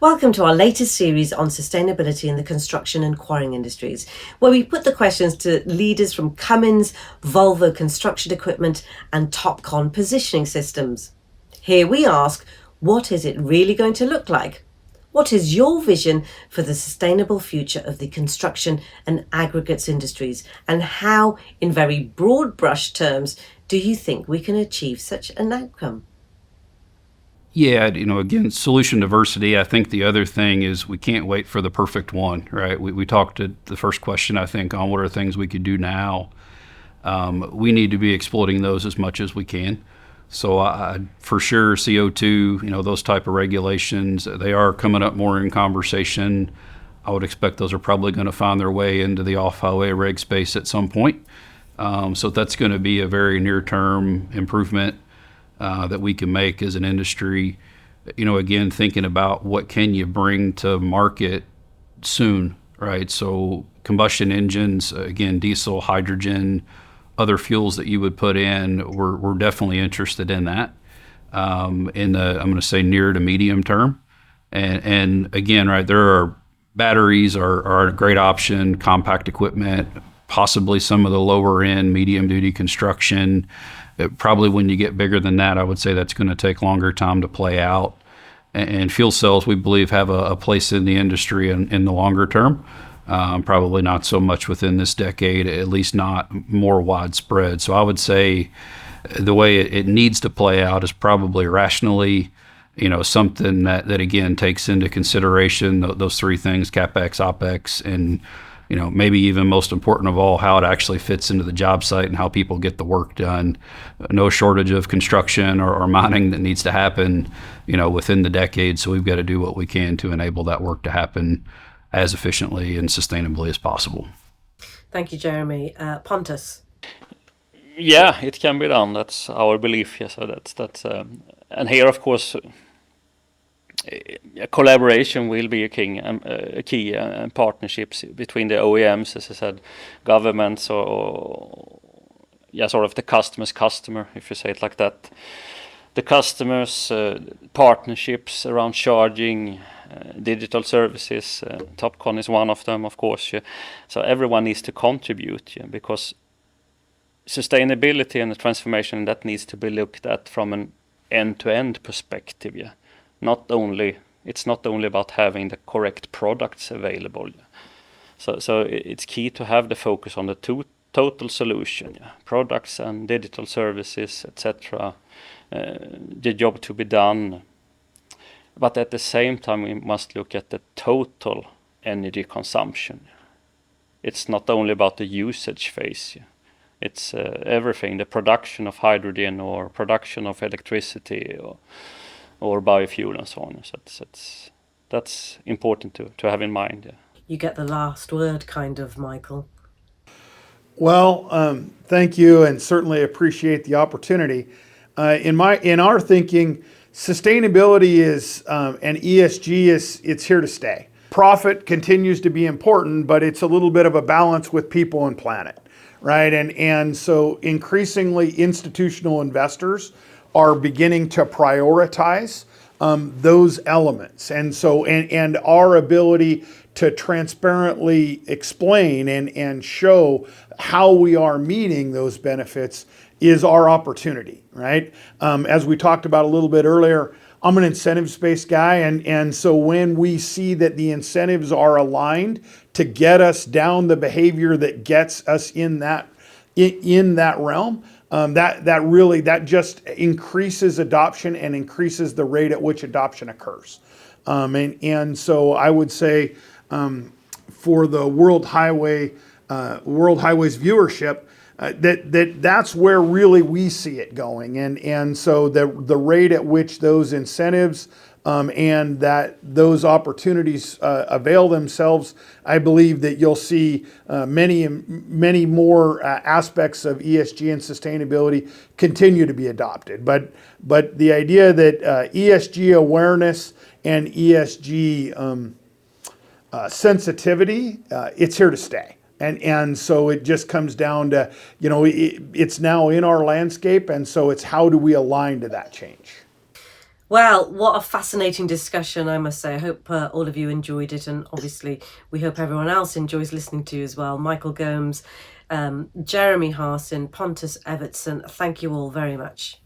Welcome to our latest series on sustainability in the construction and quarrying industries, where we put the questions to leaders from Cummins, Volvo construction equipment, and Topcon positioning systems. Here we ask, what is it really going to look like? What is your vision for the sustainable future of the construction and aggregates industries? And how, in very broad brush terms, do you think we can achieve such an outcome? Yeah, again, solution diversity. I think the other thing is we can't wait for the perfect one, right? We talked to the first question, I think, on what are things we could do now. We need to be exploiting those as much as we can. So for sure, CO2, those type of regulations, they are coming up more in conversation. I would expect those are probably going to find their way into the off-highway reg space at some point. So that's going to be a very near-term improvement that we can make as an industry. Again, thinking about what can you bring to market soon, right? So combustion engines, again, diesel, hydrogen, other fuels that you would put in, we're definitely interested in that in the, I'm going to say, near to medium term. And again, right, there are batteries are a great option, compact equipment, possibly some of the lower end medium duty construction. Probably when you get bigger than that, I would say that's going to take longer time to play out. And fuel cells, we believe, have a place in the industry in the longer term. Probably not so much within this decade, at least not more widespread. So I would say the way it needs to play out is probably rationally, something that again takes into consideration those three things: CapEx, OpEx, and maybe even most important of all, how it actually fits into the job site and how people get the work done. No shortage of construction or mining that needs to happen, within the decade. So we've got to do what we can to enable that work to happen as efficiently and sustainably as possible. Thank you, Jeremy. Pontus. Yeah, it can be done. That's our belief. Yeah, so that's and here, of course, collaboration will be a key, and partnerships between the OEMs, as I said, governments, or sort of the customer's customer, if you say it like that. The customers, partnerships around charging, digital services. Topcon is one of them, of course. Yeah. So everyone needs to contribute, because sustainability and the transformation, that needs to be looked at from an end-to-end perspective. Yeah. It's not only about having the correct products available. So it's key to have the focus on the total solution, products and digital services, etc. The job to be done, but at the same time we must look at the total energy consumption. It's not only about the usage phase. It's everything: the production of hydrogen or production of electricity or biofuel and so on. So that's important to have in mind. Yeah. You get the last word, kind of, Michael. Well, thank you, and certainly appreciate the opportunity. In our thinking, sustainability is and ESG it's here to stay. Profit continues to be important, but it's a little bit of a balance with people and planet, right? And so increasingly institutional investors are beginning to prioritize those elements. And so, and our ability to transparently explain and show how we are meeting those benefits is our opportunity, right? As we talked about a little bit earlier, I'm an incentives-based guy, and so when we see that the incentives are aligned to get us down the behavior that gets us in that realm, that just increases adoption and increases the rate at which adoption occurs. And so I would say for the World Highways viewership, that's where really we see it going. And so the rate at which those incentives and that those opportunities avail themselves, I believe that you'll see many more aspects of ESG and sustainability continue to be adopted. But the idea that ESG awareness and ESG sensitivity, it's here to stay. And so it just comes down to, it's now in our landscape, and so it's how do we align to that change. Well, what a fascinating discussion, I must say. I hope all of you enjoyed it, and obviously we hope everyone else enjoys listening to you as well. Michael Gomes, Jeremy Harson, Pontus Evertson, thank you all very much.